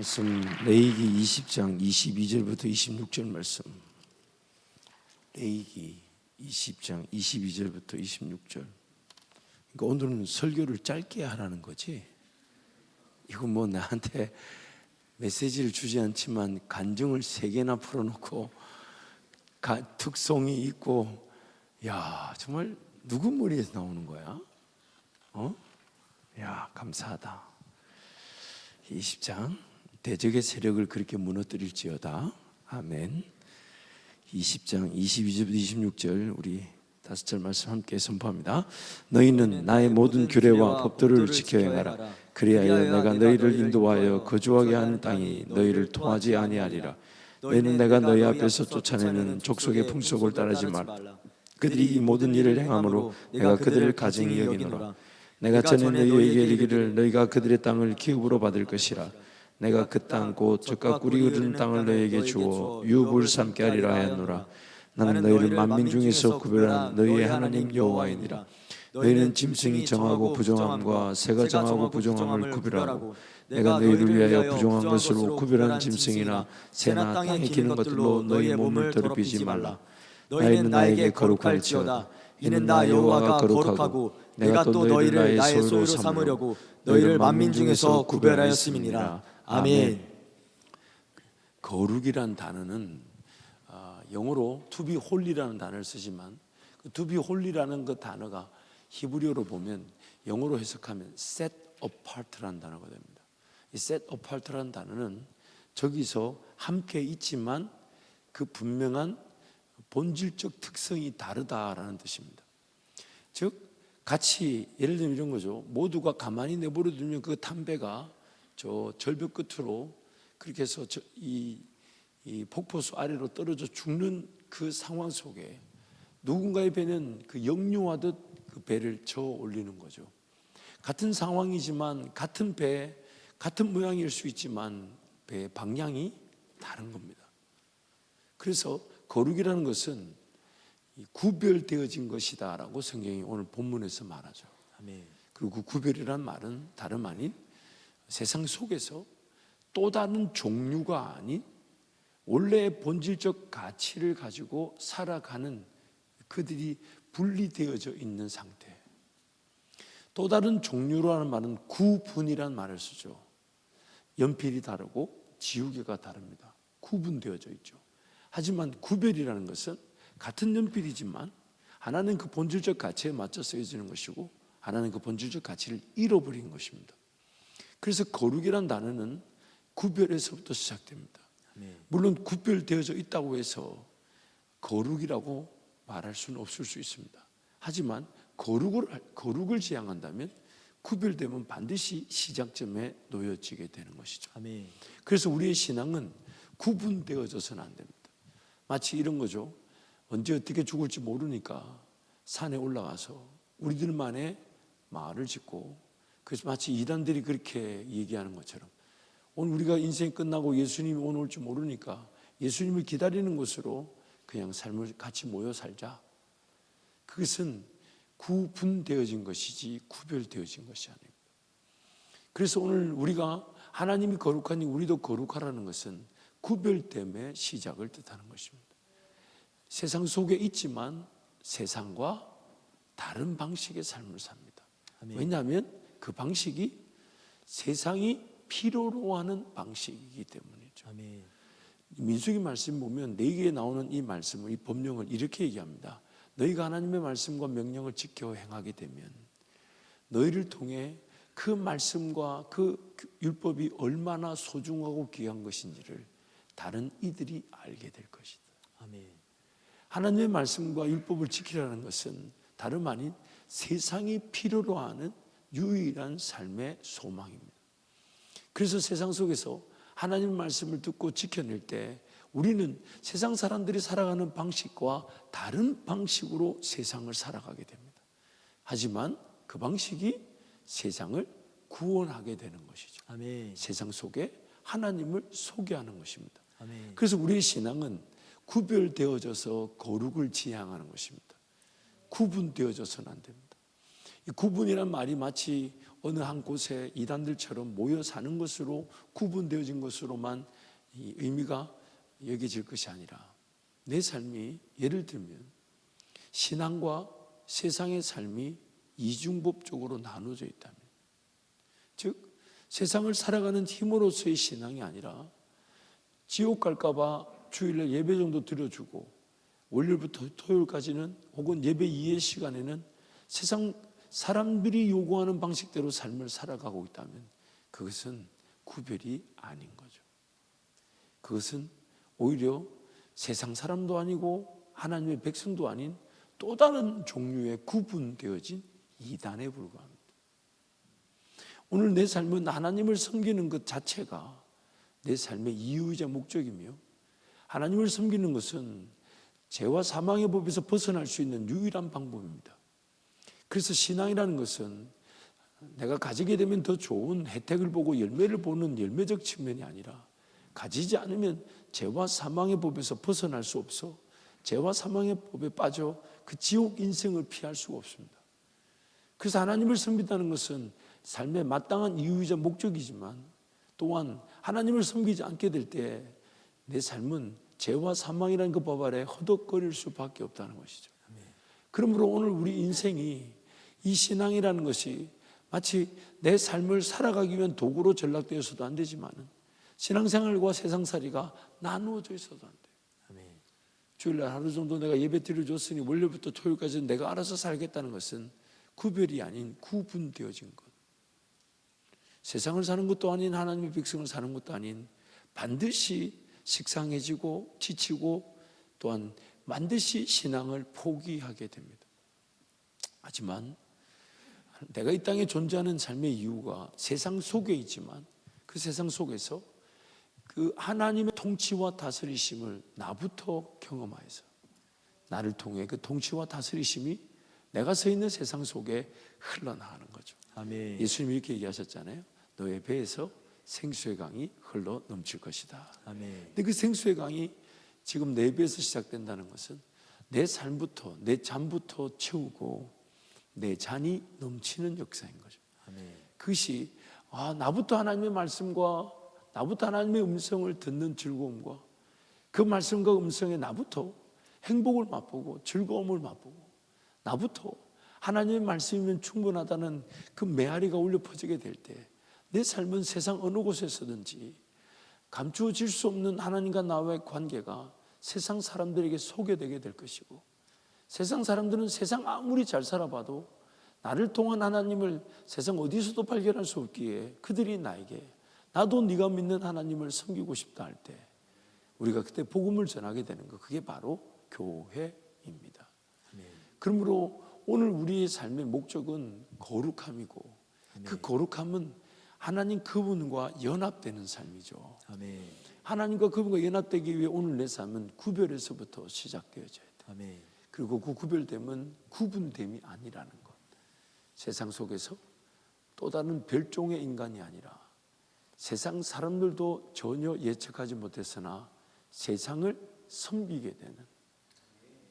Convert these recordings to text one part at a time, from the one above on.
말씀 레위기 20장 22절부터 26절 말씀. 레위기 20장 22절부터 26절. 그러니까 오늘은 설교를 짧게 하라는 거지. 이거 뭐 나한테 메시지를 주지 않지만 간증을 3개나 풀어놓고 특송이 있고, 야 정말 누구 머리에서 나오는 거야? 야 감사하다. 20장 대적의 세력을 그렇게 무너뜨릴지어다. 아멘. 20장 22절부터 26절 우리 5절 말씀 함께 선포합니다. 너희는 나의 모든 규례와 법도를 지켜 행하라. 그리하여 내가 너희를 인도하여 거주하게 하는 땅이 너희를 토하지 아니하리라. 너희는 내가 너희 앞에서 쫓아내는 족속의 풍속을 따르지 말라. 그들이 이 모든 일을 행함으로 내가 그들을 가증히 여기노라. 내가 전에 너희에게 이르기를 너희가 그들의 땅을 기업으로 받을 것이라. 내가 그 땅 곧 젖과 꿀이 흐르는 땅을 너희에게 주어 유업을 삼게 하리라 하였노라. 나는 너희를 만민 중에서 구별한 너희의 하나님 여호와이니라. 너희는 짐승이 정하고 부정함과 새가 정하고 부정함을 구별하고 내가 너희를 위하여 부정한 것으로 구별한 짐승이나 새나 땅에 기는 것들로 너희 몸을 더럽히지 말라. 너희는 나에게 거룩할지어다. 이는 나 여호와가 거룩하고 내가 또 너희를 나의 소유로 삼으려고 너희를 만민 중에서 구별하였음이니라. 아멘. 거룩이란 단어는 영어로 to be holy라는 단어를 쓰지만 그 to be holy라는 그 단어가 히브리어로 보면 영어로 해석하면 set apart라는 단어가 됩니다. 이 set apart라는 단어는 저기서 함께 있지만 그 분명한 본질적 특성이 다르다라는 뜻입니다. 즉 같이 예를 들면 이런 거죠. 모두가 가만히 내버려 두면 그 담배가 저 절벽 끝으로 그렇게 해서 이 폭포수 아래로 떨어져 죽는 그 상황 속에 누군가의 배는 그 역류하듯 그 배를 저 올리는 거죠. 같은 상황이지만 같은 배, 같은 모양일 수 있지만 배의 방향이 다른 겁니다. 그래서 거룩이라는 것은 구별되어진 것이다라고 성경이 오늘 본문에서 말하죠. 아멘. 그리고 그 구별이란 말은 다름 아닌 세상 속에서 또 다른 종류가 아닌 원래의 본질적 가치를 가지고 살아가는 그들이 분리되어져 있는 상태. 또 다른 종류라는 말은 구분이라는 말을 쓰죠. 연필이 다르고 지우개가 다릅니다. 구분되어져 있죠. 하지만 구별이라는 것은 같은 연필이지만 하나는 그 본질적 가치에 맞춰 쓰여지는 것이고 하나는 그 본질적 가치를 잃어버린 것입니다. 그래서 거룩이라는 단어는 구별에서부터 시작됩니다. 물론 구별되어져 있다고 해서 거룩이라고 말할 수는 없을 수 있습니다. 하지만 거룩을 지향한다면 구별되면 반드시 시작점에 놓여지게 되는 것이죠. 아멘. 그래서 우리의 신앙은 구분되어져서는 안 됩니다. 마치 이런 거죠. 언제 어떻게 죽을지 모르니까 산에 올라가서 우리들만의 마을을 짓고, 그래서 마치 이단들이 그렇게 얘기하는 것처럼 오늘 우리가 인생 끝나고 예수님이 오늘 올 줄 모르니까 예수님을 기다리는 것으로 그냥 삶을 같이 모여 살자. 그것은 구분되어진 것이지 구별되어진 것이 아닙니다. 그래서 오늘 우리가 하나님이 거룩하니 우리도 거룩하라는 것은 구별됨의 시작을 뜻하는 것입니다. 세상 속에 있지만 세상과 다른 방식의 삶을 삽니다. 아멘. 왜냐하면 그 방식이 세상이 필요로 하는 방식이기 때문이죠. 아멘. 민수기 말씀 보면 4개에 나오는 이 말씀을, 이 법령을 이렇게 얘기합니다. 너희가 하나님의 말씀과 명령을 지켜 행하게 되면 너희를 통해 그 말씀과 그 율법이 얼마나 소중하고 귀한 것인지를 다른 이들이 알게 될 것이다. 아멘. 하나님의 말씀과 율법을 지키라는 것은 다름 아닌 세상이 필요로 하는 유일한 삶의 소망입니다. 그래서 세상 속에서 하나님의 말씀을 듣고 지켜낼 때 우리는 세상 사람들이 살아가는 방식과 다른 방식으로 세상을 살아가게 됩니다. 하지만 그 방식이 세상을 구원하게 되는 것이죠. 아멘. 세상 속에 하나님을 소개하는 것입니다. 아멘. 그래서 우리의 신앙은 구별되어져서 거룩을 지향하는 것입니다. 구분되어져서는 안 됩니다. 이 구분이란 말이 마치 어느 한 곳에 이단들처럼 모여 사는 것으로 구분되어진 것으로만 이 의미가 여겨질 것이 아니라 내 삶이 예를 들면 신앙과 세상의 삶이 이중법적으로 나눠져 있다면, 즉 세상을 살아가는 힘으로서의 신앙이 아니라 지옥 갈까봐 주일날 예배 정도 드려주고 월요일부터 토요일까지는 혹은 예배 이외의 시간에는 세상 사람들이 요구하는 방식대로 삶을 살아가고 있다면 그것은 구별이 아닌 거죠. 그것은 오히려 세상 사람도 아니고 하나님의 백성도 아닌 또 다른 종류의 구분되어진 이단에 불과합니다. 오늘 내 삶은 하나님을 섬기는 것 자체가 내 삶의 이유이자 목적이며, 하나님을 섬기는 것은 죄와 사망의 법에서 벗어날 수 있는 유일한 방법입니다. 그래서 신앙이라는 것은 내가 가지게 되면 더 좋은 혜택을 보고 열매를 보는 열매적 측면이 아니라, 가지지 않으면 죄와 사망의 법에서 벗어날 수 없어 죄와 사망의 법에 빠져 그 지옥 인생을 피할 수가 없습니다. 그래서 하나님을 섬긴다는 것은 삶의 마땅한 이유이자 목적이지만, 또한 하나님을 섬기지 않게 될 때 내 삶은 죄와 사망이라는 그 법 아래 허덕거릴 수밖에 없다는 것이죠. 그러므로 오늘 우리 인생이 이 신앙이라는 것이 마치 내 삶을 살아가기 위한 도구로 전락되어서도 안 되지만은 신앙생활과 세상살이가 나누어져 있어도 안 돼요. 주일날 하루 정도 내가 예배 드려줬으니 월요일부터 토요일까지는 내가 알아서 살겠다는 것은 구별이 아닌 구분되어진 것. 세상을 사는 것도 아닌 하나님의 백성을 사는 것도 아닌 반드시 식상해지고 지치고 또한 반드시 신앙을 포기하게 됩니다. 하지만 내가 이 땅에 존재하는 삶의 이유가 세상 속에 있지만 그 세상 속에서 그 하나님의 통치와 다스리심을 나부터 경험하여서 나를 통해 그 통치와 다스리심이 내가 서 있는 세상 속에 흘러나가는 거죠. 아멘. 예수님이 이렇게 얘기하셨잖아요. 너의 배에서 생수의 강이 흘러 넘칠 것이다. 아멘. 근데 그 생수의 강이 지금 내 배에서 시작된다는 것은 내 삶부터, 내 잠부터 채우고 내 잔이 넘치는 역사인 거죠. 아멘. 그것이 나부터 하나님의 말씀과 나부터 하나님의 음성을 듣는 즐거움과 그 말씀과 음성에 나부터 행복을 맛보고 즐거움을 맛보고 나부터 하나님의 말씀이면 충분하다는 그 메아리가 울려 퍼지게 될 때 내 삶은 세상 어느 곳에서든지 감추어질 수 없는 하나님과 나와의 관계가 세상 사람들에게 소개되게 될 것이고, 세상 사람들은 세상 아무리 잘 살아봐도 나를 통한 하나님을 세상 어디서도 발견할 수 없기에 그들이 나에게 나도 네가 믿는 하나님을 섬기고 싶다 할 때 우리가 그때 복음을 전하게 되는 것, 그게 바로 교회입니다. 그러므로 오늘 우리의 삶의 목적은 거룩함이고, 그 거룩함은 하나님 그분과 연합되는 삶이죠. 아멘. 하나님과 그분과 연합되기 위해 오늘 내 삶은 구별에서부터 시작되어져야 돼요. 아멘. 그리고 그 구별됨은 구분됨이 아니라는 것. 세상 속에서 또 다른 별종의 인간이 아니라 세상 사람들도 전혀 예측하지 못했으나 세상을 섬기게 되는,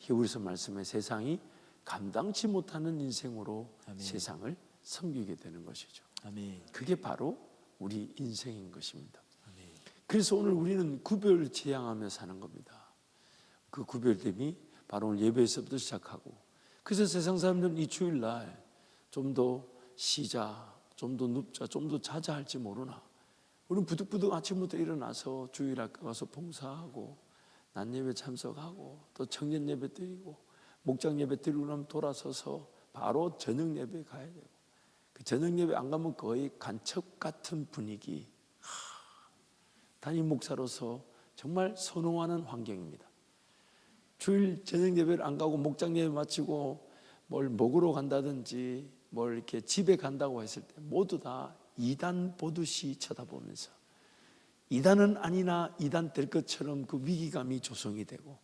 히브리서 말씀에 세상이 감당치 못하는 인생으로 아멘. 세상을 섬기게 되는 것이죠. 아멘. 그게 바로 우리 인생인 것입니다. 아멘. 그래서 오늘 우리는 구별을 지향하며 사는 겁니다. 그 구별됨이 바로 오늘 예배에서부터 시작하고, 그래서 세상 사람들은 이 주일날 좀 더 쉬자, 좀 더 눕자, 좀 더 자자 할지 모르나 우리는 부득부득 아침부터 일어나서 주일학교 가서 봉사하고 낮 예배 참석하고 또 청년 예배 드리고 목장 예배 드리고 나면 돌아서서 바로 저녁 예배 가야 되고, 그 저녁 예배 안 가면 거의 간첩 같은 분위기. 담임 목사로서 정말 선호하는 환경입니다. 주일 저녁 예배를 안 가고 목장 예배 마치고 뭘 먹으러 간다든지 뭘 이렇게 집에 간다고 했을 때 모두 다 이단 보듯이 쳐다보면서 이단은 아니나 이단 될 것처럼 그 위기감이 조성이 되고,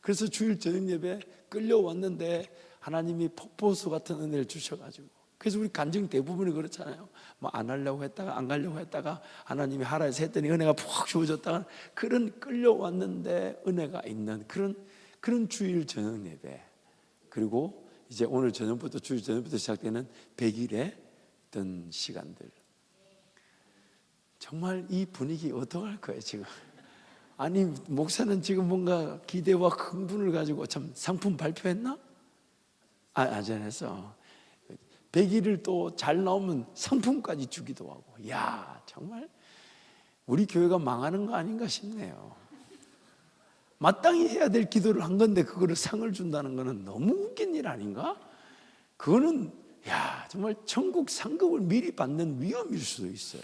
그래서 주일 저녁 예배 끌려왔는데 하나님이 폭포수 같은 은혜를 주셔가지고, 그래서 우리 간증 대부분이 그렇잖아요. 뭐 안 하려고 했다가 안 가려고 했다가 하나님이 하라 해서 했더니 은혜가 푹 주어졌다가, 그런 끌려왔는데 은혜가 있는 그런 주일 저녁 예배, 그리고 이제 오늘 저녁부터 주일 저녁부터 시작되는 100일의 있던 시간들, 정말 이 분위기 어떡할 거예요 지금? 아니 목사는 지금 뭔가 기대와 흥분을 가지고 참 상품 발표했나? 아직 안 했어. 100일을 또 잘 나오면 상품까지 주기도 하고, 야 정말 우리 교회가 망하는 거 아닌가 싶네요. 마땅히 해야 될 기도를 한 건데 그거를 상을 준다는 거는 너무 웃긴 일 아닌가? 그거는 정말 천국 상급을 미리 받는 위험일 수도 있어요.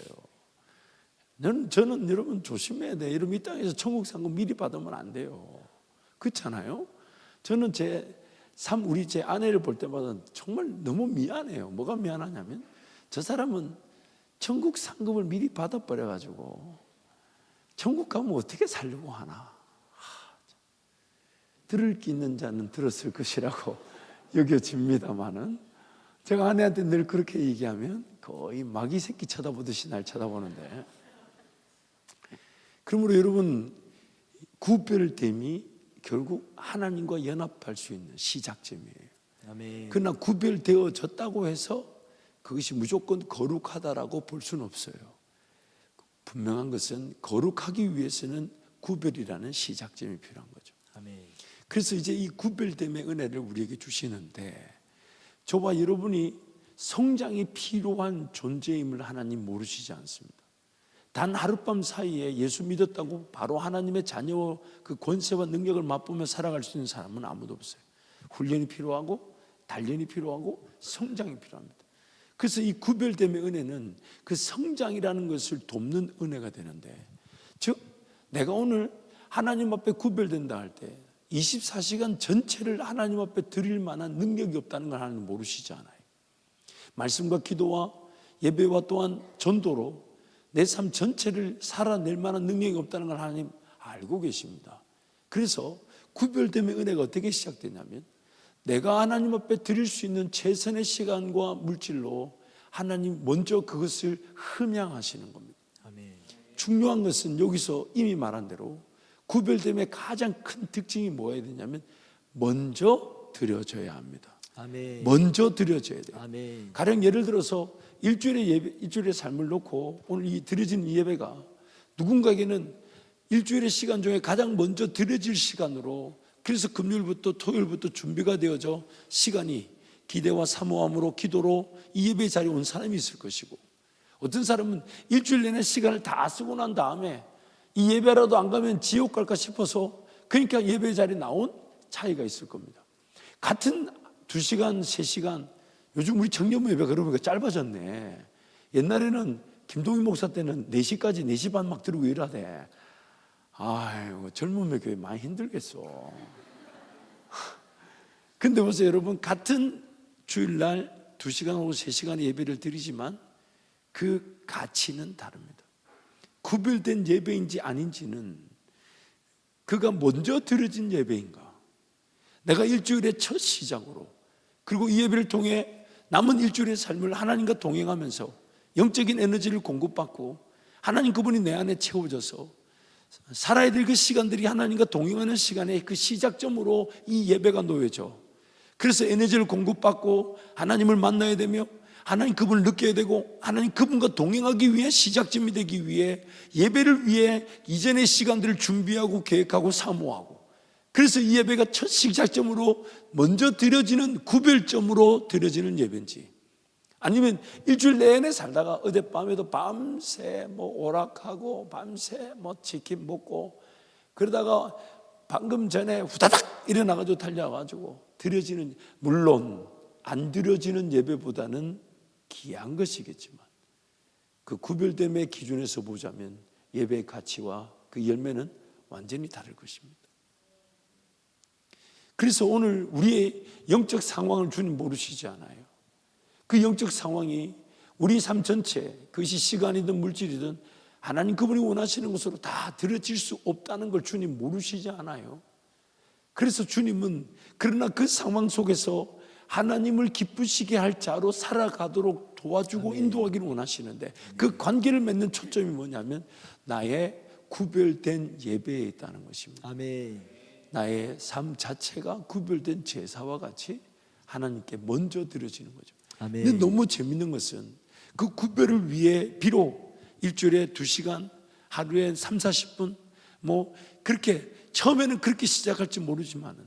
저는 여러분 조심해야 돼요. 여러분 이 땅에서 천국 상급 미리 받으면 안 돼요. 그렇잖아요? 저는 우리 제 아내를 볼 때마다 정말 너무 미안해요. 뭐가 미안하냐면 저 사람은 천국 상급을 미리 받아버려가지고 천국 가면 어떻게 살려고 하나. 들을 기 있는 자는 들었을 것이라고 여겨집니다만은, 제가 아내한테 늘 그렇게 얘기하면 거의 마귀 새끼 쳐다보듯이 날 쳐다보는데, 그러므로 여러분 구별됨이 결국 하나님과 연합할 수 있는 시작점이에요. 아멘. 그러나 구별되어졌다고 해서 그것이 무조건 거룩하다라고 볼 수는 없어요. 분명한 것은 거룩하기 위해서는 구별이라는 시작점이 필요한 거죠. 아멘. 그래서 이제 이 구별됨의 은혜를 우리에게 주시는데, 저와 여러분이 성장이 필요한 존재임을 하나님 모르시지 않습니다. 단 하룻밤 사이에 예수 믿었다고 바로 하나님의 자녀 그 권세와 능력을 맛보며 살아갈 수 있는 사람은 아무도 없어요. 훈련이 필요하고 단련이 필요하고 성장이 필요합니다. 그래서 이 구별됨의 은혜는 그 성장이라는 것을 돕는 은혜가 되는데, 즉 내가 오늘 하나님 앞에 구별된다 할 때 24시간 전체를 하나님 앞에 드릴 만한 능력이 없다는 걸 하나님 모르시지 않아요. 말씀과 기도와 예배와 또한 전도로 내 삶 전체를 살아낼 만한 능력이 없다는 걸 하나님 알고 계십니다. 그래서 구별됨의 은혜가 어떻게 시작되냐면, 내가 하나님 앞에 드릴 수 있는 최선의 시간과 물질로 하나님 먼저 그것을 흠양하시는 겁니다. 아멘. 중요한 것은 여기서 이미 말한 대로 구별됨의 가장 큰 특징이 뭐여야 되냐면 먼저 드려져야 합니다. 아멘. 먼저 드려져야 돼요. 아멘. 가령 예를 들어서 일주일의 삶을 놓고 오늘 이 드려지는 이 예배가 누군가에게는 일주일의 시간 중에 가장 먼저 드려질 시간으로, 그래서 금요일부터 토요일부터 준비가 되어져 시간이 기대와 사모함으로 기도로 이 예배 자리에 온 사람이 있을 것이고, 어떤 사람은 일주일 내내 시간을 다 쓰고 난 다음에 이 예배라도 안 가면 지옥 갈까 싶어서 그러니까 예배 자리에 나온 차이가 있을 겁니다. 같은 2시간, 3시간, 요즘 우리 청년부 예배가 그러니까 짧아졌네. 옛날에는 김동희 목사 때는 4시까지 4시 반 막 들고 일하대. 아이고 젊은 교회 많이 힘들겠어. 근데 보세요 여러분, 같은 주일날 2시간하고 3시간의 예배를 드리지만 그 가치는 다릅니다. 구별된 예배인지 아닌지는 그가 먼저 드려진 예배인가, 내가 일주일의 첫 시작으로 그리고 이 예배를 통해 남은 일주일의 삶을 하나님과 동행하면서 영적인 에너지를 공급받고 하나님 그분이 내 안에 채워져서 살아야 될 그 시간들이 하나님과 동행하는 시간의 그 시작점으로 이 예배가 놓여져. 그래서 에너지를 공급받고 하나님을 만나야 되며 하나님 그분을 느껴야 되고 하나님 그분과 동행하기 위해 시작점이 되기 위해 예배를 위해 이전의 시간들을 준비하고 계획하고 사모하고, 그래서 이 예배가 첫 시작점으로 먼저 드려지는 구별점으로 드려지는 예배인지, 아니면 일주일 내내 살다가 어젯밤에도 밤새 오락하고 밤새 치킨 먹고 그러다가 방금 전에 후다닥 일어나가지고 달려가지고 드려지는, 물론 안 드려지는 예배보다는 귀한 것이겠지만 그 구별됨의 기준에서 보자면 예배의 가치와 그 열매는 완전히 다를 것입니다. 그래서 오늘 우리의 영적 상황을 주님 모르시지 않아요. 그 영적 상황이 우리 삶 전체, 그것이 시간이든 물질이든 하나님 그분이 원하시는 것으로 다 들어질 수 없다는 걸 주님 모르시지 않아요. 그래서 주님은 그러나 그 상황 속에서 하나님을 기쁘시게 할 자로 살아가도록 도와주고 아멘. 인도하기를 원하시는데, 그 관계를 맺는 초점이 뭐냐면 나의 구별된 예배에 있다는 것입니다. 아멘. 나의 삶 자체가 구별된 제사와 같이 하나님께 먼저 드려지는 거죠. 아멘. 근데 너무 재밌는 것은 그 구별을 위해 비록 일주일에 2시간, 하루에 3, 40분 뭐 그렇게 처음에는 그렇게 시작할지 모르지만은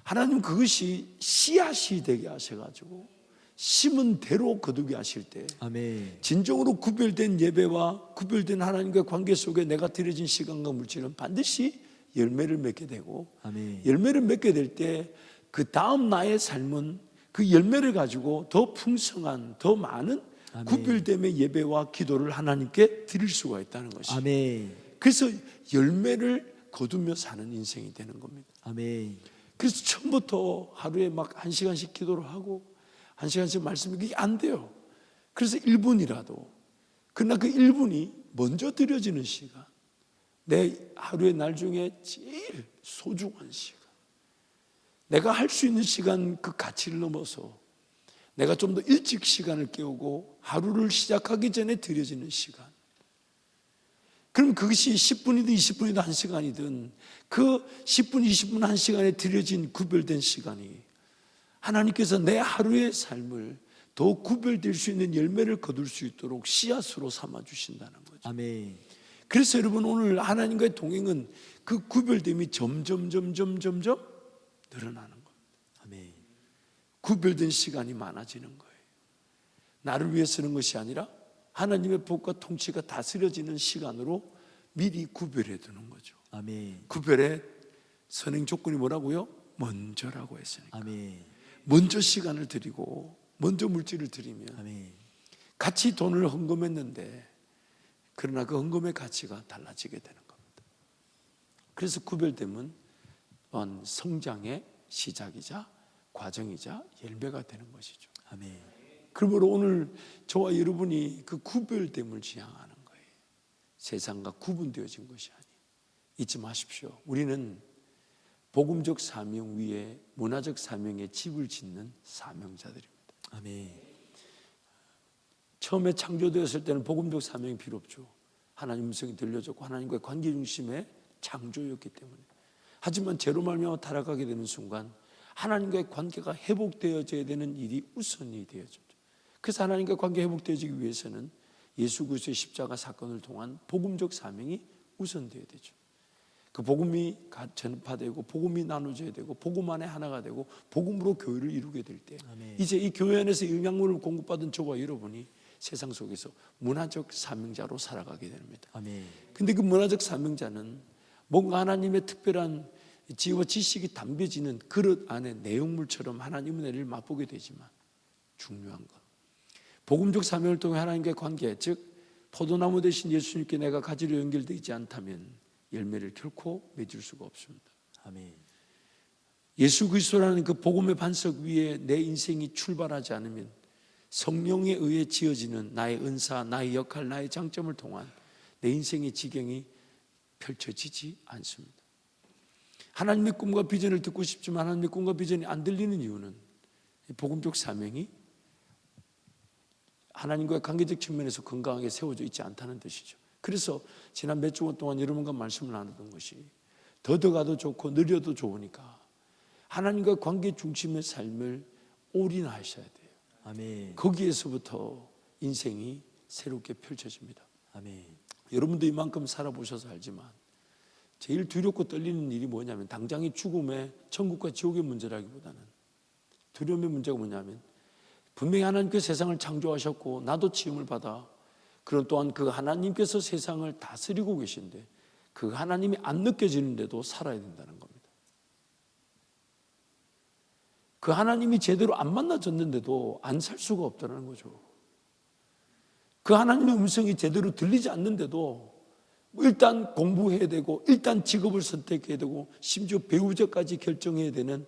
하나님 그것이 씨앗이 되게 하셔가지고 심은 대로 거두게 하실 때 아멘. 진정으로 구별된 예배와 구별된 하나님과의 관계 속에 내가 드려진 시간과 물질은 반드시 열매를 맺게 되고 아멘. 열매를 맺게 될 때 그 다음 나의 삶은 그 열매를 가지고 더 풍성한 더 많은 아멘. 구별됨의 예배와 기도를 하나님께 드릴 수가 있다는 것이죠. 아멘. 그래서 열매를 거두며 사는 인생이 되는 겁니다. 아멘. 그래서 처음부터 하루에 막 1시간씩 기도를 하고 1시간씩 말씀이 그게 안 돼요. 그래서 1분이라도 그러나 그 1분이 먼저 드려지는 시간, 내 하루의 날 중에 제일 소중한 시간, 내가 할 수 있는 시간 그 가치를 넘어서 내가 좀 더 일찍 시간을 깨우고 하루를 시작하기 전에 드려지는 시간, 그럼 그것이 10분이든 20분이든 1시간이든 그 10분, 20분, 1시간에 드려진 구별된 시간이 하나님께서 내 하루의 삶을 더 구별될 수 있는 열매를 거둘 수 있도록 씨앗으로 삼아주신다는 거죠. 아멘. 그래서 여러분 오늘 하나님과의 동행은 그 구별됨이 점점 늘어나는 거예요. 아멘. 구별된 시간이 많아지는 거예요. 나를 위해 쓰는 것이 아니라 하나님의 복과 통치가 다스려지는 시간으로 미리 구별해 두는 거죠. 아멘. 구별의 선행 조건이 뭐라고요? 먼저라고 했으니까. 아멘. 먼저 시간을 드리고 먼저 물질을 드리면 아멘. 같이 돈을 헌금했는데 그러나 그 헌금의 가치가 달라지게 되는 겁니다. 그래서 구별됨은 또한 성장의 시작이자 과정이자 열매가 되는 것이죠. 아멘. 그러므로 오늘 저와 여러분이 그 구별됨을 지향하는 거예요. 세상과 구분되어진 것이 아니에요. 잊지 마십시오. 우리는 복음적 사명 위에 문화적 사명의 집을 짓는 사명자들입니다. 아멘. 처음에 창조되었을 때는 복음적 사명이 필요 없죠. 하나님 음성이 들려졌고 하나님과의 관계 중심의 창조였기 때문에. 하지만 죄로 말미암아 타락하게 되는 순간 하나님과의 관계가 회복되어져야 되는 일이 우선이 되어졌죠. 그래서 하나님과 관계 회복되어지기 위해서는 예수 그리스도의 십자가 사건을 통한 복음적 사명이 우선되어야 되죠. 그 복음이 전파되고 복음이 나눠져야 되고 복음 안에 하나가 되고 복음으로 교회를 이루게 될 때 이제 이 교회 안에서 영향력을 공급받은 저와 여러분이 세상 속에서 문화적 사명자로 살아가게 됩니다. 아멘. 근데 그 문화적 사명자는 뭔가 하나님의 특별한 지혜와 지식이 담겨지는 그릇 안에 내용물처럼 하나님의 은혜를 맛보게 되지만 중요한 것, 복음적 사명을 통해 하나님과의 관계, 즉 포도나무 대신 예수님께 내가 가지로 연결되어 있지 않다면 열매를 결코 맺을 수가 없습니다. 아멘. 예수 그리스도라는 그 복음의 반석 위에 내 인생이 출발하지 않으면 성령에 의해 지어지는 나의 은사, 나의 역할, 나의 장점을 통한 내 인생의 지경이 펼쳐지지 않습니다. 하나님의 꿈과 비전을 듣고 싶지만 하나님의 꿈과 비전이 안 들리는 이유는 복음적 사명이 하나님과의 관계적 측면에서 건강하게 세워져 있지 않다는 뜻이죠. 그래서 지난 몇 주간 동안 여러분과 말씀을 나누던 것이 더더 가도 좋고 느려도 좋으니까 하나님과 관계 중심의 삶을 올인하셔야 돼요. 아멘. 거기에서부터 인생이 새롭게 펼쳐집니다. 아멘. 여러분도 이만큼 살아보셔서 알지만 제일 두렵고 떨리는 일이 뭐냐면 당장의 죽음의 천국과 지옥의 문제라기보다는 두려움의 문제가 뭐냐면 분명히 하나님께서 세상을 창조하셨고 나도 지음을 받아 그런 또한 그 하나님께서 세상을 다스리고 계신데 그 하나님이 안 느껴지는데도 살아야 된다는 겁니다. 그 하나님이 제대로 안 만나졌는데도 안 살 수가 없다는 거죠. 그 하나님의 음성이 제대로 들리지 않는데도 일단 공부해야 되고 일단 직업을 선택해야 되고 심지어 배우자까지 결정해야 되는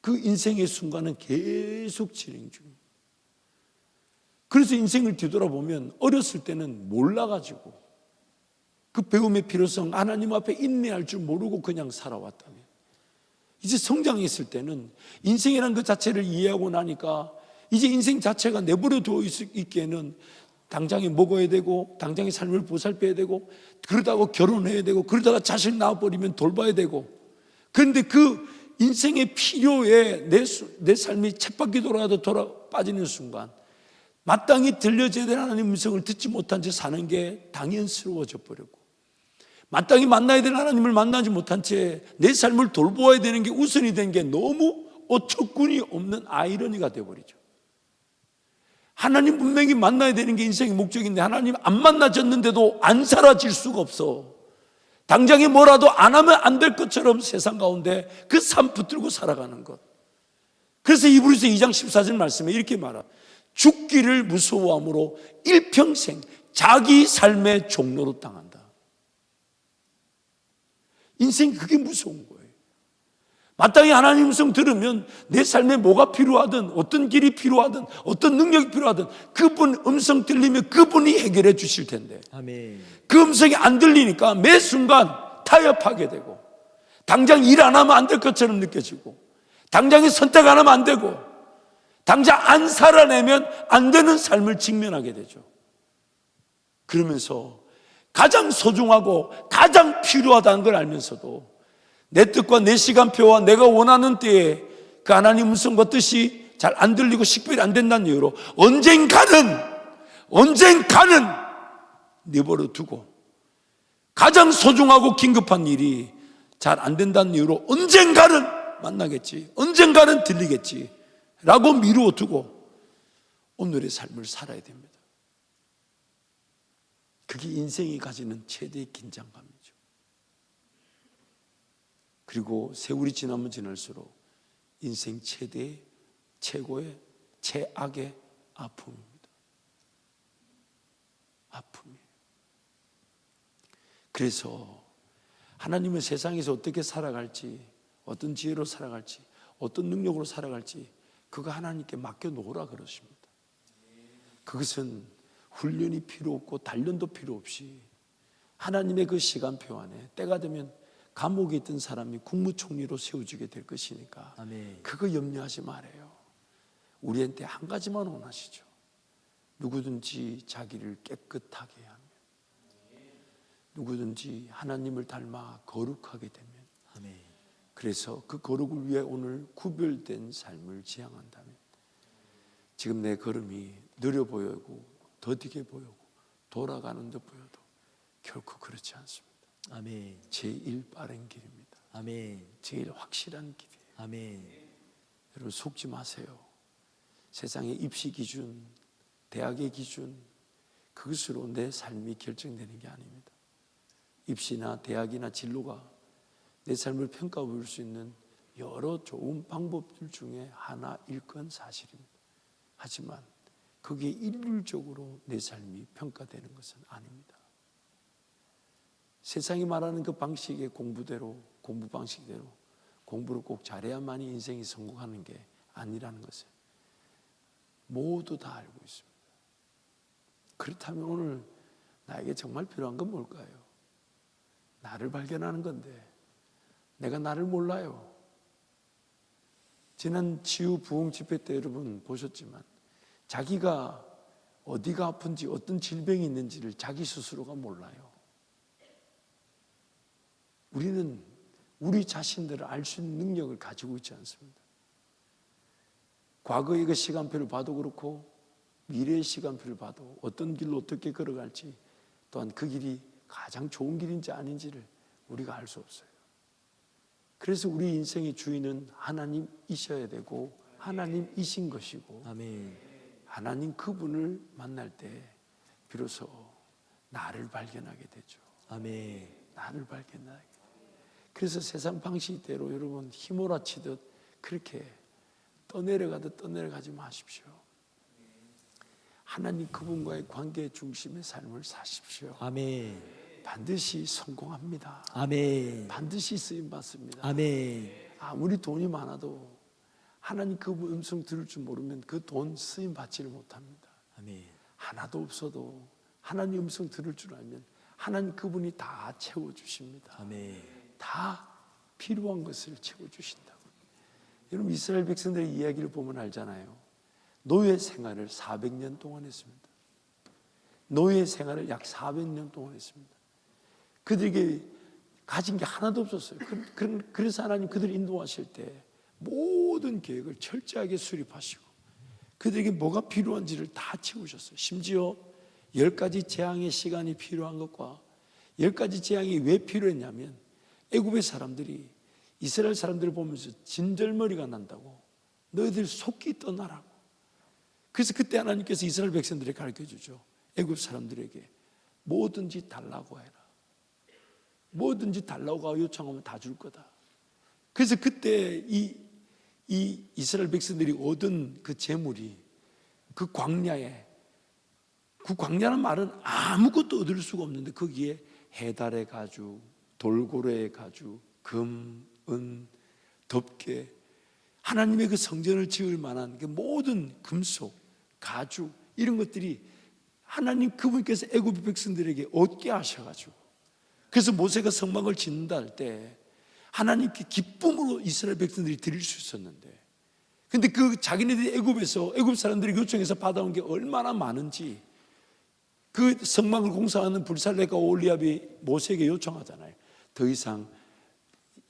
그 인생의 순간은 계속 진행 중입니다. 그래서 인생을 뒤돌아보면 어렸을 때는 몰라가지고 그 배움의 필요성, 하나님 앞에 인내할 줄 모르고 그냥 살아왔다면 이제 성장했을 때는 인생이라는 그 자체를 이해하고 나니까 이제 인생 자체가 내버려 두어 있기에는 당장에 먹어야 되고 당장의 삶을 보살펴야 되고 그러다가 결혼해야 되고 그러다가 자식 낳아버리면 돌봐야 되고 그런데 그 인생의 필요에 내 삶이 쳇바퀴 돌아가도 빠지는 순간 마땅히 들려져야 될 하나님의 음성을 듣지 못한 채 사는 게 당연스러워져 버렸고, 마땅히 만나야 될 하나님을 만나지 못한 채 내 삶을 돌보아야 되는 게 우선이 된 게 너무 어처구니 없는 아이러니가 되어버리죠. 하나님 분명히 만나야 되는 게 인생의 목적인데 하나님 안 만나졌는데도 안 사라질 수가 없어. 당장에 뭐라도 안 하면 안 될 것처럼 세상 가운데 그 삶 붙들고 살아가는 것. 그래서 이브리서 2장 14절 말씀에 이렇게 말합니다. 죽기를 무서워함으로 일평생 자기 삶의 종로로 당한다. 인생이 그게 무서운 거예요. 마땅히 하나님 음성 들으면 내 삶에 뭐가 필요하든 어떤 길이 필요하든 어떤 능력이 필요하든 그분 음성 들리면 그분이 해결해 주실 텐데, 아멘. 그 음성이 안 들리니까 매 순간 타협하게 되고, 당장 일 안 하면 안 될 것처럼 느껴지고, 당장에 선택 안 하면 안 되고, 당장 안 살아내면 안 되는 삶을 직면하게 되죠. 그러면서 가장 소중하고 가장 필요하다는 걸 알면서도 내 뜻과 내 시간표와 내가 원하는 때에 그 하나님 음성과 뜻이 잘 안 들리고 식별이 안 된다는 이유로 언젠가는 내버려 두고, 가장 소중하고 긴급한 일이 잘 안 된다는 이유로 언젠가는 만나겠지, 언젠가는 들리겠지 라고 미루어 두고 오늘의 삶을 살아야 됩니다. 그게 인생이 가지는 최대의 긴장감이죠. 그리고 세월이 지나면 지날수록 인생 최고의 최악의 아픔입니다. 아픔이에요. 그래서 하나님은 세상에서 어떻게 살아갈지, 어떤 지혜로 살아갈지, 어떤 능력으로 살아갈지 그거 하나님께 맡겨놓으라 그러십니다. 그것은 훈련이 필요 없고 단련도 필요 없이 하나님의 그 시간표 안에 때가 되면 감옥에 있던 사람이 국무총리로 세워지게 될 것이니까 아멘. 그거 염려하지 말아요. 우리한테 한 가지만 원하시죠. 누구든지 자기를 깨끗하게 하면, 누구든지 하나님을 닮아 거룩하게 되면, 아멘. 그래서 그 거룩을 위해 오늘 구별된 삶을 지향한다면 지금 내 걸음이 느려 보이고 더디게 보이고 돌아가는 듯 보여도 결코 그렇지 않습니다. 아멘. 제일 빠른 길입니다. 아멘. 제일 확실한 길이에요. 아멘. 여러분 속지 마세요. 세상의 입시 기준, 대학의 기준, 그것으로 내 삶이 결정되는 게 아닙니다. 입시나 대학이나 진로가 내 삶을 평가해 볼 수 있는 여러 좋은 방법들 중에 하나일 건 사실입니다. 하지만 그게 일률적으로 내 삶이 평가되는 것은 아닙니다. 세상이 말하는 그 방식의 공부대로, 공부 방식대로 공부를 꼭 잘해야만이 인생이 성공하는 게 아니라는 것을 모두 다 알고 있습니다. 그렇다면 오늘 나에게 정말 필요한 건 뭘까요? 나를 발견하는 건데 내가 나를 몰라요. 지난 치유 부흥 집회 때 여러분 보셨지만 자기가 어디가 아픈지 어떤 질병이 있는지를 자기 스스로가 몰라요. 우리는 우리 자신들을 알 수 있는 능력을 가지고 있지 않습니다. 과거의 그 시간표를 봐도 그렇고 미래의 시간표를 봐도 어떤 길로 어떻게 걸어갈지, 또한 그 길이 가장 좋은 길인지 아닌지를 우리가 알 수 없어요. 그래서 우리 인생의 주인은 하나님이셔야 되고 하나님이신 것이고, 아멘. 하나님 그분을 만날 때 비로소 나를 발견하게 되죠. 아멘. 나를 발견하게 돼요. 그래서 세상 방식대로 여러분 휘몰아치듯 그렇게 떠내려가지 마십시오. 하나님 그분과의 관계 중심의 삶을 사십시오. 아멘. 반드시 성공합니다. 아멘. 반드시 쓰임받습니다. 아멘. 아무리 돈이 많아도 하나님 그 음성 들을 줄 모르면 그 돈 쓰임받지를 못합니다. 아멘. 하나도 없어도 하나님 음성 들을 줄 알면 하나님 그분이 다 채워주십니다. 아멘. 다 필요한 것을 채워주신다고. 여러분 이스라엘 백성들의 이야기를 보면 알잖아요. 노예 생활을 400년 동안 했습니다. 노예 생활을 약 400년 동안 했습니다. 그들에게 가진 게 하나도 없었어요. 그래서 하나님 그들을 인도하실 때 모든 계획을 철저하게 수립하시고 그들에게 뭐가 필요한지를 다 채우셨어요. 심지어 10가지 재앙의 시간이 필요한 것과 10가지 재앙이 왜 필요했냐면 애굽의 사람들이 이스라엘 사람들을 보면서 진절머리가 난다고, 너희들 속기 떠나라고. 그래서 그때 하나님께서 이스라엘 백성들에게 가르쳐주죠. 애굽 사람들에게 뭐든지 달라고 해라. 뭐든지 달라고 요청하면 다 줄 거다. 그래서 그때 이 이스라엘 백성들이 얻은 그 재물이 그 광야에, 그 광야는 말은 아무것도 얻을 수가 없는데 거기에 해달의 가죽, 돌고래의 가죽, 금, 은, 덮개, 하나님의 그 성전을 지을 만한 그 모든 금속, 가죽, 이런 것들이 하나님 그분께서 애굽 백성들에게 얻게 하셔가지고, 그래서 모세가 성막을 짓는다 할 때 하나님께 기쁨으로 이스라엘 백성들이 드릴 수 있었는데, 근데 그 자기네들이 애굽에서, 애굽 사람들이 요청해서 받아온 게 얼마나 많은지, 그 성막을 공사하는 불살레가 올리압이 모세에게 요청하잖아요. 더 이상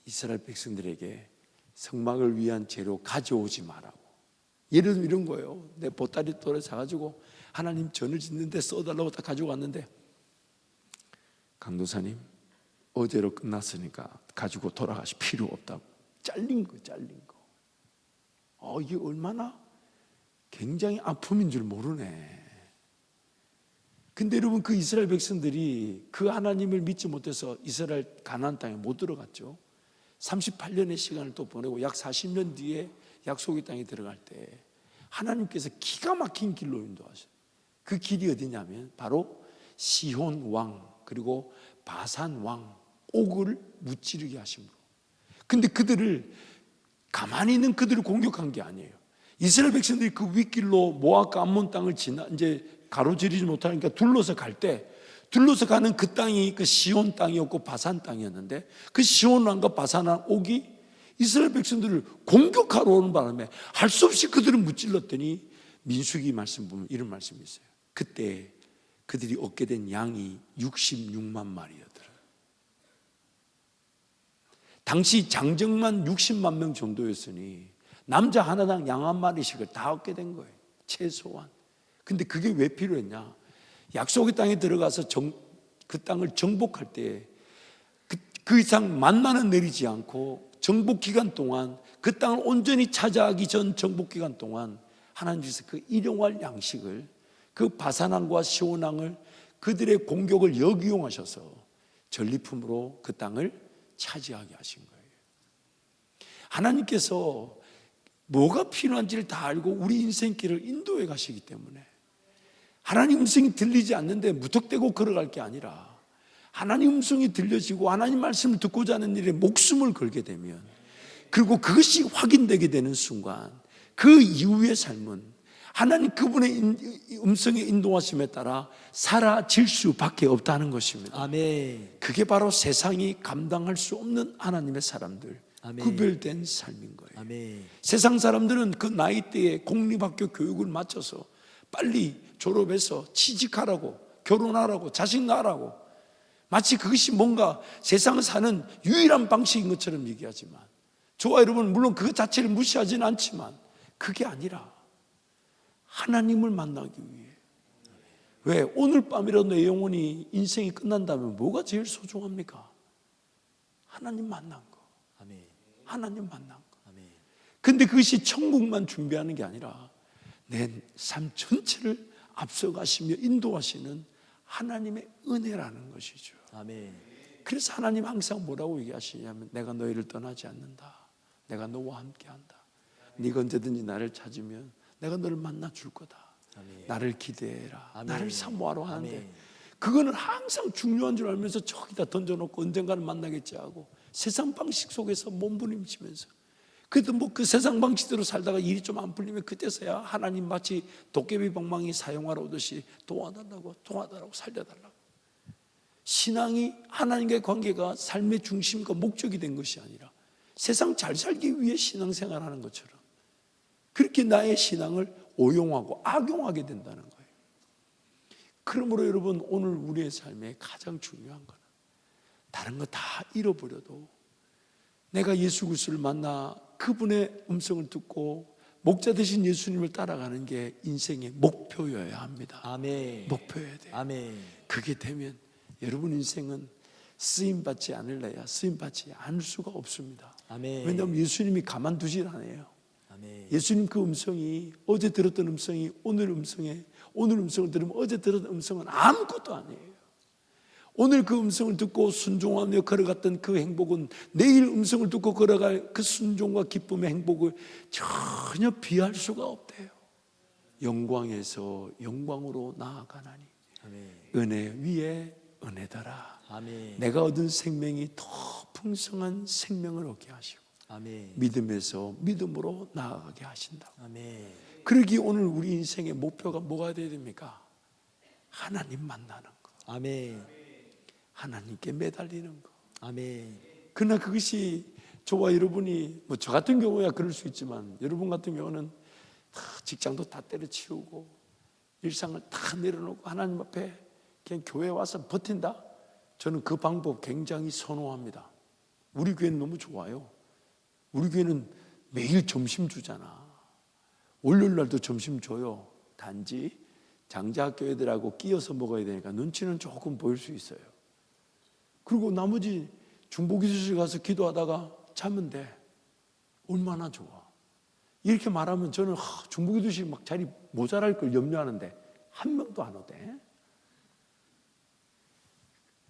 이스라엘 백성들에게 성막을 위한 재료 가져오지 말라고. 예를 들면 이런 거예요. 내 보따리 돌에 사가지고 하나님 전을 짓는데 써달라고 다 가지고 왔는데, 강도사님 어제로 끝났으니까 가지고 돌아가실 필요 없다고. 잘린 거. 이게 얼마나 굉장히 아픔인 줄 모르네. 근데 여러분, 그 이스라엘 백성들이 그 하나님을 믿지 못해서 이스라엘 가나안 땅에 못 들어갔죠. 38년의 시간을 또 보내고 약 40년 뒤에 약속의 땅에 들어갈 때 하나님께서 기가 막힌 길로 인도하셔요. 그 길이 어디냐면 바로 시혼 왕 그리고 바산 왕 옥을 무찌르게 하심으로. 근데 그들을, 가만히 있는 그들을 공격한 게 아니에요. 이스라엘 백성들이 그 윗길로 모압과 암몬 땅을 이제 가로지르지 못하니까 둘러서 갈 때, 둘러서 가는 그 땅이 그 시온 땅이었고 바산 땅이었는데, 그 시온 왕과 바산 왕 옥이 이스라엘 백성들을 공격하러 오는 바람에 할 수 없이 그들을 무찔렀더니, 민수기 말씀 보면 이런 말씀이 있어요. 그때 그들이 얻게 된 양이 66만 마리였더라. 당시 장정만 60만 명 정도였으니 남자 하나당 양 한 마리씩을 다 얻게 된 거예요, 최소한. 근데 그게 왜 필요했냐? 약속의 땅에 들어가서 그 땅을 정복할 때 그 이상 만나는 내리지 않고 정복 기간 동안, 그 땅을 온전히 차지하기 전 정복 기간 동안 하나님께서 그 일용할 양식을, 그 바산왕과 시온왕을, 그들의 공격을 역이용하셔서 전리품으로 그 땅을 차지하게 하신 거예요. 하나님께서 뭐가 필요한지를 다 알고 우리 인생길을 인도해 가시기 때문에, 하나님 음성이 들리지 않는데 무턱대고 걸어갈 게 아니라 하나님 음성이 들려지고 하나님 말씀을 듣고자 하는 일에 목숨을 걸게 되면, 그리고 그것이 확인되게 되는 순간 그 이후의 삶은 하나님 그분의 음성의 인도하심에 따라 사라질 수밖에 없다는 것입니다. 아멘. 그게 바로 세상이 감당할 수 없는 하나님의 사람들, 아멘. 구별된 삶인 거예요. 아멘. 세상 사람들은 그 나이대에 공립학교 교육을 마쳐서 빨리 졸업해서 취직하라고, 결혼하라고, 자식 낳으라고, 마치 그것이 뭔가 세상을 사는 유일한 방식인 것처럼 얘기하지만, 저와 여러분 물론 그 자체를 무시하지는 않지만 그게 아니라 하나님을 만나기 위해. 왜? 오늘 밤이라도 내 영혼이, 인생이 끝난다면 뭐가 제일 소중합니까? 하나님 만난 거. 아멘. 하나님 만난 거. 아멘. 근데 그것이 천국만 준비하는 게 아니라 내 삶 전체를 앞서가시며 인도하시는 하나님의 은혜라는 것이죠. 아멘. 그래서 하나님 항상 뭐라고 얘기하시냐면, 내가 너희를 떠나지 않는다. 내가 너와 함께한다. 네가 언제든지 나를 찾으면 내가 너를 만나 줄 거다. 아멘. 나를 기대해라. 아멘. 나를 사모하러 하는데, 아멘. 그거는 항상 중요한 줄 알면서 저기다 던져놓고 언젠가는 만나겠지 하고 세상 방식 속에서 몸부림치면서, 그래도 뭐 그 세상 방식대로 살다가 일이 좀 안 풀리면 그때서야 하나님 마치 도깨비 방망이 사용하러 오듯이 도와달라고 살려달라고. 신앙이, 하나님과의 관계가 삶의 중심과 목적이 된 것이 아니라 세상 잘 살기 위해 신앙생활하는 것처럼 그렇게 나의 신앙을 오용하고 악용하게 된다는 거예요. 그러므로 여러분, 오늘 우리의 삶에 가장 중요한 거는 다른 거 다 잃어버려도 내가 예수 그리스도를 만나 그분의 음성을 듣고 목자 되신 예수님을 따라가는 게 인생의 목표여야 합니다. 아멘. 목표여야 돼요. 아멘. 그게 되면 여러분 인생은 쓰임받지 않을래야 쓰임받지 않을 수가 없습니다. 아멘. 왜냐하면 예수님이 가만두질 않아요. 아멘. 예수님 그 음성이 어제 들었던 음성이 오늘 음성을 들으면 어제 들었던 음성은 아무것도 아니에요. 오늘 그 음성을 듣고 순종하며 걸어갔던 그 행복은 내일 음성을 듣고 걸어갈 그 순종과 기쁨의 행복을 전혀 비할 수가 없대요. 영광에서 영광으로 나아가나니 아멘. 은혜 위에 은혜더라. 아멘. 내가 얻은 생명이 더 풍성한 생명을 얻게 하시고 아멘. 믿음에서 믿음으로 나아가게 하신다고. 아멘. 그러기 오늘 우리 인생의 목표가 뭐가 되어야 됩니까? 하나님 만나는 거, 아멘. 하나님께 매달리는 거. 아멘. 그러나 그것이 저와 여러분이 뭐 저 같은 경우야 그럴 수 있지만 여러분 같은 경우는 다 직장도 다 때려치우고 일상을 다 내려놓고 하나님 앞에 그냥 교회 와서 버틴다? 저는 그 방법 굉장히 선호합니다. 우리 교회는 너무 좋아요. 우리 교회는 매일 점심 주잖아. 월요일 날도 점심 줘요. 단지 장자학교애들하고 끼어서 먹어야 되니까 눈치는 조금 보일 수 있어요. 그리고 나머지 중보기도실 가서 기도하다가 자면 돼. 얼마나 좋아. 이렇게 말하면 저는 중보기도실 막 자리 모자랄 걸 염려하는데 한 명도 안 오대.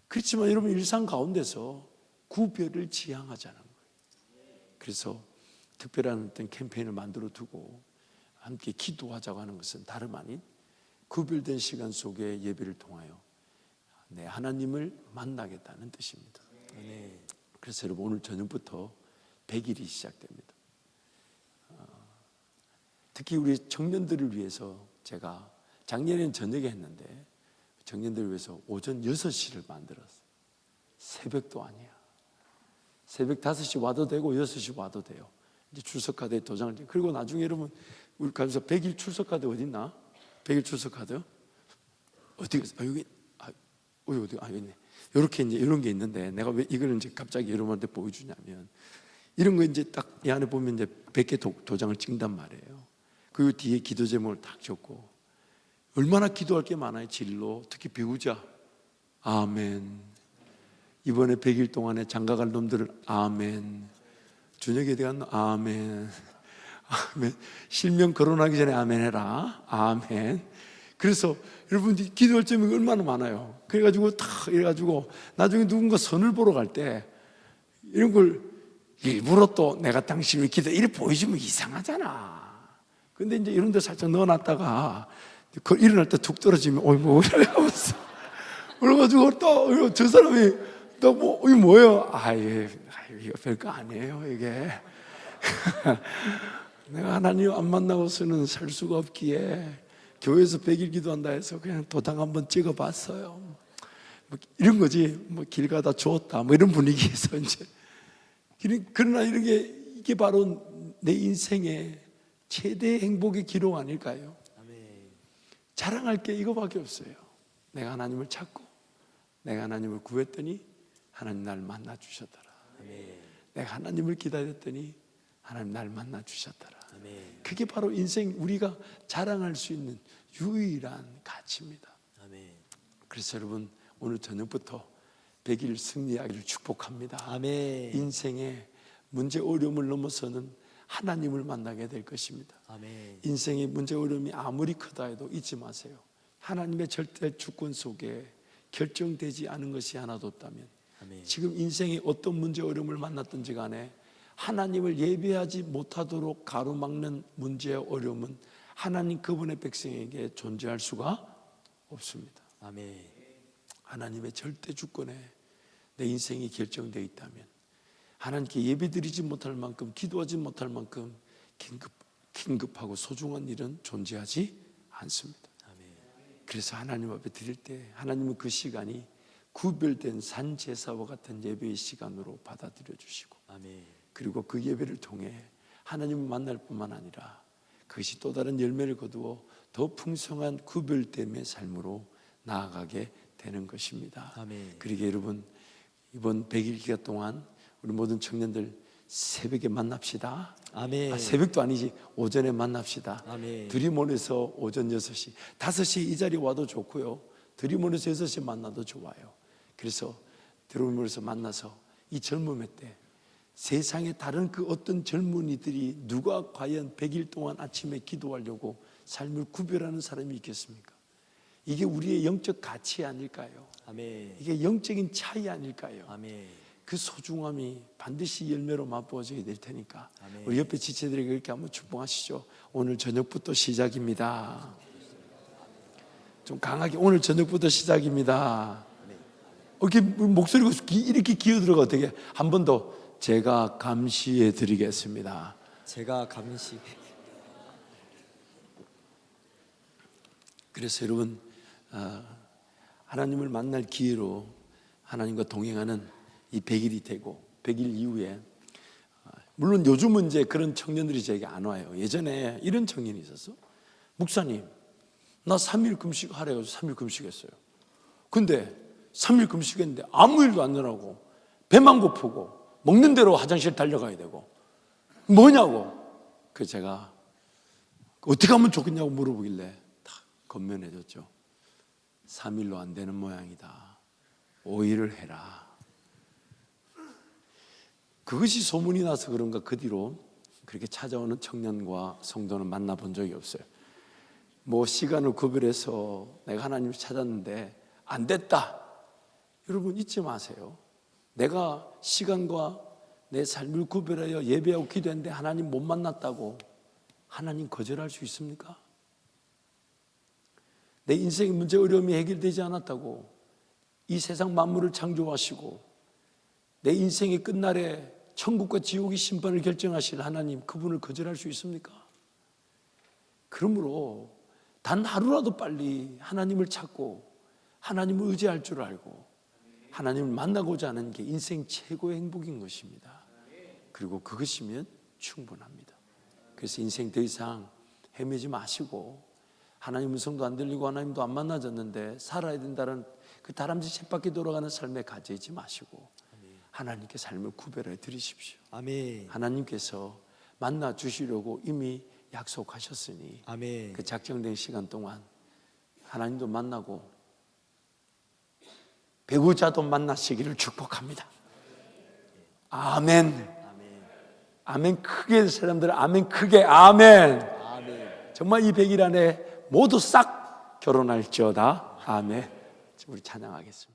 그렇지만 여러분 일상 가운데서 구별을 지향하자는 거예요. 그래서 특별한 어떤 캠페인을 만들어 두고 함께 기도하자고 하는 것은 다름 아닌 구별된 시간 속에 예배를 통하여 내 하나님을 만나겠다는 뜻입니다. 아멘. 그래서 여러분 오늘 저녁부터 100일이 시작됩니다. 특히 우리 청년들을 위해서 제가 작년에는 저녁에 했는데 청년들을 위해서 오전 6시를 만들었어요. 새벽도 아니야. 새벽 5시 와도 되고 6시 와도 돼요. 이제 출석카드에 도장을 줘. 그리고 나중에 여러분 우리 가서 100일 출석카드 어디 있나? 100일 출석카드 어디 여기 어디 여기 있네. 이렇게 이제 이런 게 있는데 내가 왜 이걸 이제 갑자기 여러분한테 보여주냐면 이런 거 이제 딱 이 안에 보면 이제 100개 도장을 찍는단 말이에요. 그 뒤에 기도 제목을 딱 적고 얼마나 기도할 게 많아요. 진로 특히 배우자 아멘. 이번에 100일 동안에 장가갈 놈들을 아멘. 준혁에 대한 아멘. 아멘. 실명 결혼하기 전에 아멘 해라. 아멘. 그래서 여러분들이 기도할 점이 얼마나 많아요. 그래가지고 이래가지고 나중에 누군가 선을 보러 갈 때 이런 걸 일부러 또 내가 당신을 기도 이렇게 보여주면 이상하잖아. 근데 이제 이런 데 살짝 넣어놨다가 일어날 때 툭 떨어지면 뭐 이러면서 그래가지고 또 저 사람이 또 뭐 이거 뭐예요? 이거 별거 아니에요 이게. 내가 하나님 안 만나고서는 살 수가 없기에 교회에서 100일 기도한다 해서 그냥 도장 한번 찍어봤어요. 뭐 이런 거지. 뭐 길 가다 주웠다. 뭐 이런 분위기에서 이제. 그러나 이게 바로 내 인생의 최대 행복의 기록 아닐까요? 아멘. 자랑할 게 이거밖에 없어요. 내가 하나님을 찾고 내가 하나님을 구했더니 하나님 날 만나 주셨더라. 아멘. 내가 하나님을 기다렸더니 하나님 날 만나 주셨더라. 아멘. 그게 바로 인생 우리가 자랑할 수 있는 유일한 가치입니다. 아멘. 그래서 여러분 오늘 저녁부터 100일 승리하기를 축복합니다. 아멘. 인생의 문제 어려움을 넘어서는 하나님을 만나게 될 것입니다. 아멘. 인생의 문제 어려움이 아무리 크다 해도 잊지 마세요. 하나님의 절대 주권 속에 결정되지 않은 것이 하나도 없다면 아멘. 지금 인생의 어떤 문제 어려움을 만났든지 간에 하나님을 예배하지 못하도록 가로막는 문제의 어려움은 하나님 그분의 백성에게 존재할 수가 없습니다. 아멘. 하나님의 절대 주권에 내 인생이 결정되어 있다면 하나님께 예배드리지 못할 만큼 기도하지 못할 만큼 긴급하고 소중한 일은 존재하지 않습니다. 아멘. 그래서 하나님 앞에 드릴 때 하나님은 그 시간이 구별된 산 제사와 같은 예배의 시간으로 받아들여 주시고 아멘. 그리고 그 예배를 통해 하나님을 만날 뿐만 아니라 그것이 또 다른 열매를 거두어 더 풍성한 구별됨의 삶으로 나아가게 되는 것입니다. 아멘. 그러게 여러분 이번 100일 기간 동안 우리 모든 청년들 새벽에 만납시다. 아멘. 새벽도 아니지, 오전에 만납시다. 아멘. 드림온에서 오전 6시, 5시 이 자리에 와도 좋고요. 드림온에서 6시 만나도 좋아요. 그래서 드림온에서 만나서 이 젊음의 때 세상에 다른 그 어떤 젊은이들이 누가 과연 100일 동안 아침에 기도하려고 삶을 구별하는 사람이 있겠습니까? 이게 우리의 영적 가치 아닐까요? 아멘. 이게 영적인 차이 아닐까요? 아멘. 그 소중함이 반드시 열매로 맛보아져야 될 테니까 아멘. 우리 옆에 지체들에게 그렇게 한번 축복하시죠. 오늘 저녁부터 시작입니다. 좀 강하게 오늘 저녁부터 시작입니다. 이렇게 목소리가 이렇게 기어들어가 어떻게 한 번 더 제가 감시해 드리겠습니다. 제가 감시. 그래서 여러분 하나님을 만날 기회로 하나님과 동행하는 이 100일이 되고 100일 이후에 물론 요즘은 이제 그런 청년들이 제게 안 와요. 예전에 이런 청년이 있었어. 목사님 나 3일 금식 하래요. 3일 금식했어요. 근데 3일 금식했는데 아무 일도 안 일어나고 배만 고프고 먹는 대로 화장실 달려가야 되고 뭐냐고. 그래서 제가 어떻게 하면 좋겠냐고 물어보길래 다 건면해줬죠. 3일로 안 되는 모양이다. 5일을 해라. 그것이 소문이 나서 그런가 그 뒤로 그렇게 찾아오는 청년과 성도는 만나본 적이 없어요. 뭐 시간을 구별해서 내가 하나님을 찾았는데 안 됐다. 여러분 잊지 마세요. 내가 시간과 내 삶을 구별하여 예배하고 기도했는데 하나님 못 만났다고 하나님 거절할 수 있습니까? 내 인생의 문제 어려움이 해결되지 않았다고 이 세상 만물을 창조하시고 내 인생의 끝날에 천국과 지옥의 심판을 결정하실 하나님, 그분을 거절할 수 있습니까? 그러므로 단 하루라도 빨리 하나님을 찾고 하나님을 의지할 줄 알고 하나님을 만나고자 하는 게 인생 최고의 행복인 것입니다. 그리고 그것이면 충분합니다. 그래서 인생 더 이상 헤매지 마시고 하나님 음성도 안 들리고 하나님도 안 만나졌는데 살아야 된다는 그 다람쥐 쳇바퀴 돌아가는 삶에 갇혀있지 마시고 하나님께 삶을 구별해 드리십시오. 아멘. 하나님께서 만나 주시려고 이미 약속하셨으니 아멘. 그 작정된 시간 동안 하나님도 만나고 배우자도 만나시기를 축복합니다. 아멘. 아멘. 아멘 크게 사람들 아멘 크게 아멘. 아멘. 정말 이 100일 안에 모두 싹 결혼할지어다. 아멘. 우리 찬양하겠습니다.